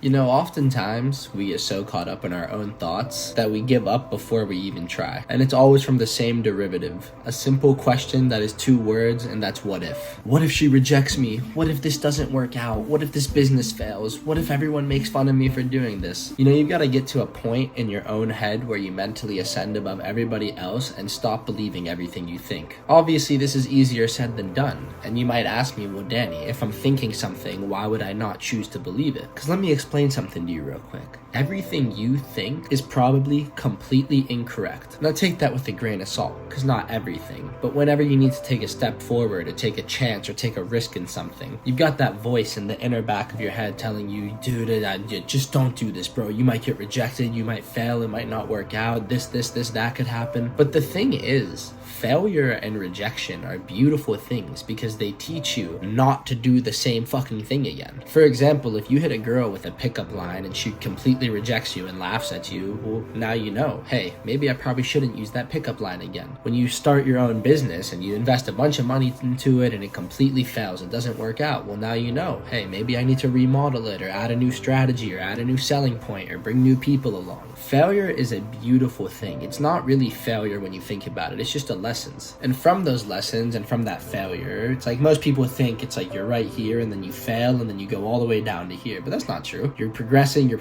You know, oftentimes we get so caught up in our own thoughts that we give up before we even try. And it's always from the same derivative. A simple question that is 2 words, and that's what if. What if she rejects me? What if this doesn't work out? What if this business fails? What if everyone makes fun of me for doing this? You know, you've got to get to a point in your own head where you mentally ascend above everybody else and stop believing everything you think. Obviously, this is easier said than done. And you might ask me, well, Danny, if I'm thinking something, why would I not choose to believe it? Because let me explain something to you real quick. Everything you think is probably completely incorrect. Now take that with a grain of salt, because not everything, but whenever you need to take a step forward or take a chance or take a risk in something, you've got that voice in the inner back of your head telling you, dude, just don't do this, bro. You might get rejected, you might fail, it might not work out, this, that could happen. But the thing is, failure and rejection are beautiful things because they teach you not to do the same fucking thing again. For example, if you hit a girl with a pickup line and she completely rejects you and laughs at you, well, now you know, hey, maybe I probably shouldn't use that pickup line again. When you start your own business and you invest a bunch of money into it and it completely fails, it doesn't work out, well, now you know, hey, maybe I need to remodel it or add a new strategy or add a new selling point or bring new people along. Failure is a beautiful thing. It's not really failure when you think about it. It's just a lessons. And from those lessons and from that failure, it's like most people think it's like you're right here and then you fail and then you go all the way down to here. But that's not true. You're progressing, you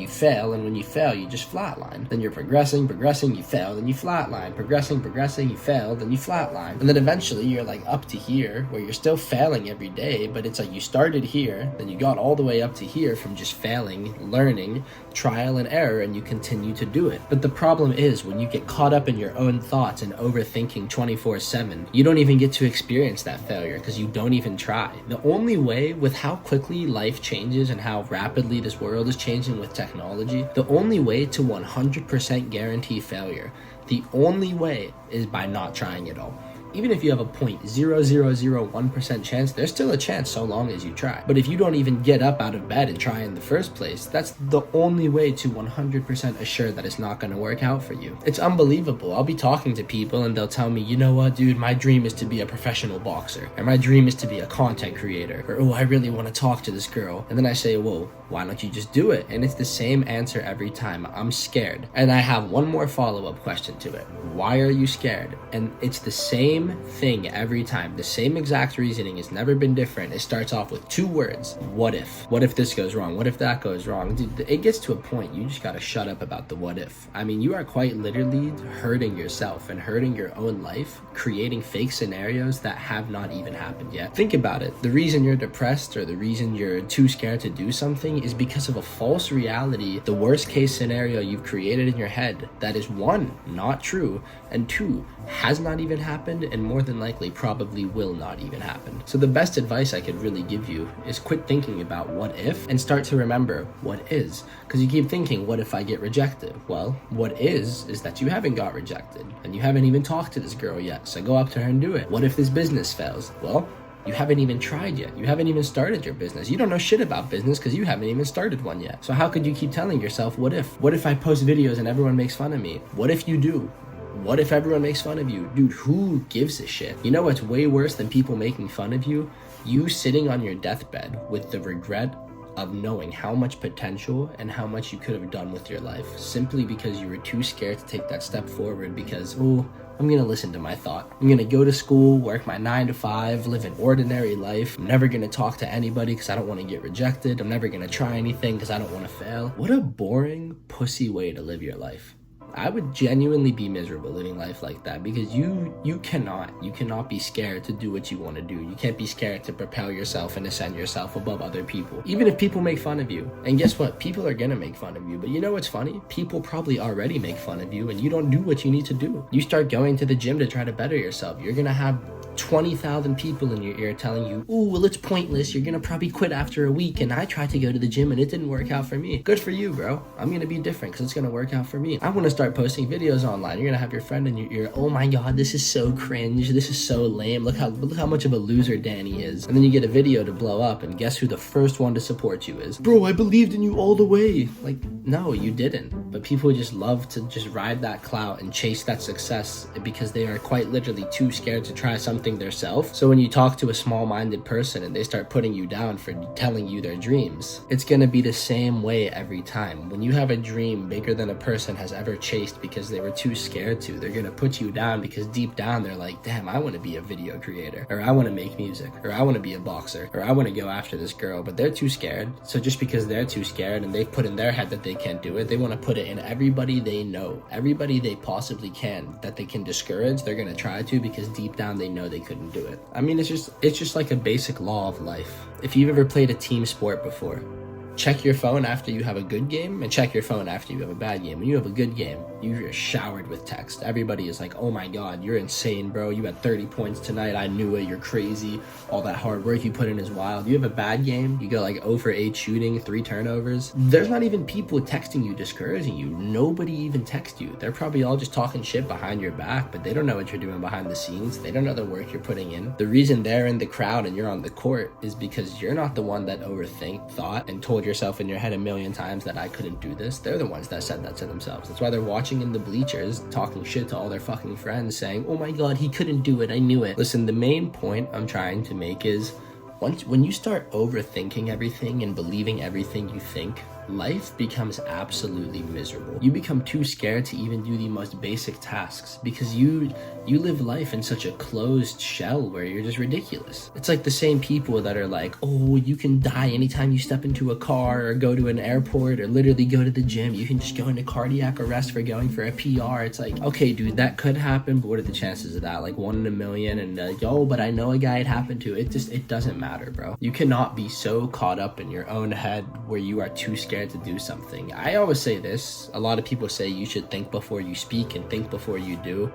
fail, and when you fail, you just flatline. Then you're progressing, you fail, then you flatline. Progressing, you fail, then you flatline. And then eventually you're like up to here where you're still failing every day, but it's like you started here, then you got all the way up to here from just failing, learning, trial and error, and you continue to do it. But the problem is when you get caught up in your own thoughts and overthinking 24/7, you don't even get to experience that failure because you don't even try. The only way, with how quickly life changes and how rapidly this world is changing with technology, the only way to 100% guarantee failure, the only way is by not trying at all. Even if you have a 0.0001% chance, there's still a chance so long as you try. But if you don't even get up out of bed and try in the first place, that's the only way to 100% assure that it's not going to work out for you. It's unbelievable. I'll be talking to people and they'll tell me, you know what, dude, my dream is to be a professional boxer, or my dream is to be a content creator, or oh, I really want to talk to this girl. And then I say, whoa, why don't you just do it? And it's the same answer every time. I'm scared. And I have one more follow-up question to it. Why are you scared? And it's the same thing every time. The same exact reasoning. It's never been different. It starts off with 2 words. What if? What if this goes wrong? What if that goes wrong? Dude, it gets to a point you just gotta shut up about the what if. I mean, you are quite literally hurting yourself and hurting your own life, creating fake scenarios that have not even happened yet. Think about it. The reason you're depressed or the reason you're too scared to do something is because of a false reality, the worst case scenario you've created in your head that is 1, not true, and 2, has not even happened, and more than likely probably will not even happen. So the best advice I could really give you is quit thinking about what if and start to remember what is. Because you keep thinking, what if I get rejected? Well, what is that you haven't got rejected and you haven't even talked to this girl yet, so go up to her and do it. What if this business fails? Well, you haven't even tried yet. You haven't even started your business. You don't know shit about business because you haven't even started one yet. So how could you keep telling yourself, what if? What if I post videos and everyone makes fun of me? What if you do? What if everyone makes fun of you? Dude, who gives a shit? You know what's way worse than people making fun of you? You sitting on your deathbed with the regret of knowing how much potential and how much you could have done with your life simply because you were too scared to take that step forward because, oh, I'm gonna listen to my thought. I'm gonna go to school, work my 9 to 5, live an ordinary life. I'm never gonna talk to anybody because I don't want to get rejected. I'm never gonna try anything because I don't want to fail. What a boring, pussy way to live your life. I would genuinely be miserable living life like that because you cannot be scared to do what you want to do. You can't be scared to propel yourself and ascend yourself above other people. Even if people make fun of you. And guess what? People are gonna make fun of you. But you know what's funny? People probably already make fun of you and you don't do what you need to do. You start going to the gym to try to better yourself. You're gonna have 20,000 people in your ear telling you, ooh, well, it's pointless. You're gonna probably quit after a week. And I tried to go to the gym and it didn't work out for me. Good for you, bro. I'm gonna be different because it's gonna work out for me. I wanna start posting videos online. You're gonna have your friend in your ear, oh my god, this is so cringe. This is so lame. Look how much of a loser Danny is. And then you get a video to blow up and guess who the first one to support you is? Bro, I believed in you all the way. Like, no, you didn't. But people just love to just ride that clout and chase that success because they are quite literally too scared to try something something themselves. So when you talk to a small-minded person and they start putting you down for telling you their dreams, it's gonna be the same way every time. When you have a dream bigger than a person has ever chased because they were too scared to, they're gonna put you down because deep down they're like, damn, I want to be a video creator, or I want to make music, or I want to be a boxer, or I want to go after this girl, but they're too scared. So just because they're too scared and they've put in their head that they can't do it, they want to put it in everybody they know, everybody they possibly can that they can discourage. They're gonna try to, because deep down they know they couldn't do it. I mean, it's just like a basic law of life. If you've ever played a team sport before, check your phone after you have a good game and check your phone after you have a bad game. When you have a good game, you're showered with text. Everybody is like, oh my God, you're insane, bro. You had 30 points tonight. I knew it. You're crazy. All that hard work you put in is wild. You have a bad game. You go like 0 for 8 shooting, 3 turnovers. There's not even people texting you, discouraging you. Nobody even texts you. They're probably all just talking shit behind your back, but they don't know what you're doing behind the scenes. They don't know the work you're putting in. The reason they're in the crowd and you're on the court is because you're not the one that thought and told yourself in your head a million times that I couldn't do this. They're the ones that said that to themselves. That's why they're watching in the bleachers, talking shit to all their fucking friends, saying, oh my God, he couldn't do it. I knew it. Listen, the main point I'm trying to make is when you start overthinking everything and believing everything you think, life becomes absolutely miserable. You become too scared to even do the most basic tasks because you live life in such a closed shell where you're just ridiculous. It's like the same people that are like, oh, you can die anytime you step into a car or go to an airport or literally go to the gym. You can just go into cardiac arrest for going for a PR. It's like, okay, dude, that could happen, but what are the chances of that? Like 1 in a million. And oh, but I know a guy it happened to. It doesn't matter, bro. You cannot be so caught up in your own head where you are too scared to do something. I always say this. A lot of people say you should think before you speak and think before you do.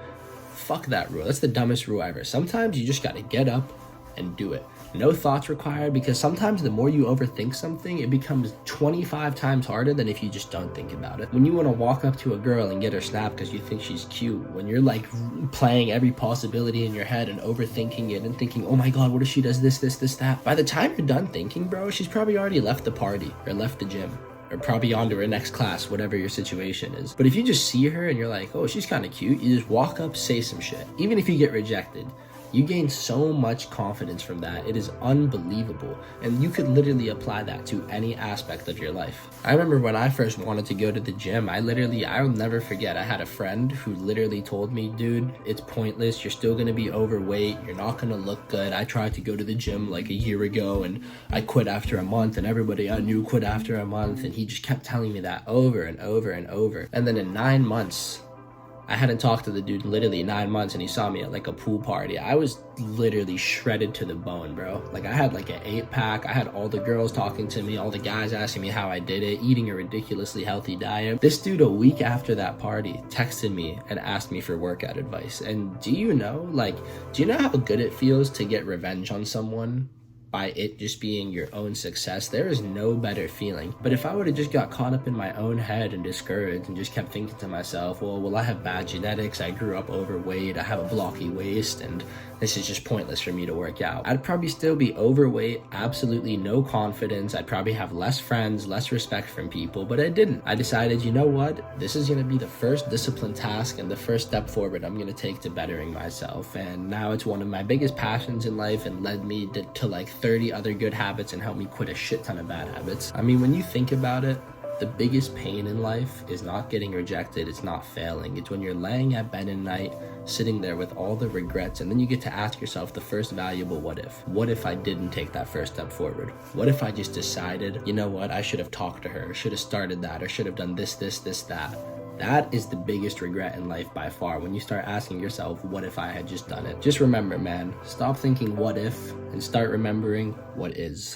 Fuck that rule. That's the dumbest rule ever. Sometimes you just gotta get up and do it. No thoughts required, because sometimes the more you overthink something, it becomes 25 times harder than if you just don't think about it. When you want to walk up to a girl and get her snap because you think she's cute, when you're like playing every possibility in your head and overthinking it and thinking, oh my God, what if she does this, that? By the time you're done thinking, bro, she's probably already left the party or left the gym, or probably on to her next class, whatever your situation is. But if you just see her and you're like, oh, she's kind of cute, you just walk up, say some shit. Even if you get rejected, you gain so much confidence from that. It is unbelievable. And you could literally apply that to any aspect of your life. I remember when I first wanted to go to the gym, I'll never forget, I had a friend who literally told me, dude, it's pointless. You're still gonna be overweight. You're not gonna look good. I tried to go to the gym like a year ago and I quit after a month, and everybody I knew quit after a month. And he just kept telling me that over and over and over. And then in 9 months, I hadn't talked to the dude literally 9 months, and he saw me at like a pool party. I was literally shredded to the bone, bro. Like I had like an 8-pack. I had all the girls talking to me, all the guys asking me how I did it, eating a ridiculously healthy diet. This dude a week after that party texted me and asked me for workout advice. And do you know how good it feels to get revenge on someone by it just being your own success? There is no better feeling. But if I would have just got caught up in my own head and discouraged and just kept thinking to myself, well, I have bad genetics, I grew up overweight, I have a blocky waist, and this is just pointless for me to work out, I'd probably still be overweight, absolutely no confidence. I'd probably have less friends, less respect from people, but I didn't. I decided, you know what? This is gonna be the first disciplined task and the first step forward I'm gonna take to bettering myself. And now it's one of my biggest passions in life and led me to like 30 other good habits and helped me quit a shit ton of bad habits. I mean, when you think about it, the biggest pain in life is not getting rejected, it's not failing. It's when you're laying at bed at night, sitting there with all the regrets, and then you get to ask yourself the first valuable what if. What if I didn't take that first step forward? What if I just decided, you know what, I should have talked to her, or should have started that, or should have done this, that. That is the biggest regret in life by far, when you start asking yourself, what if I had just done it? Just remember, man, stop thinking what if and start remembering what is.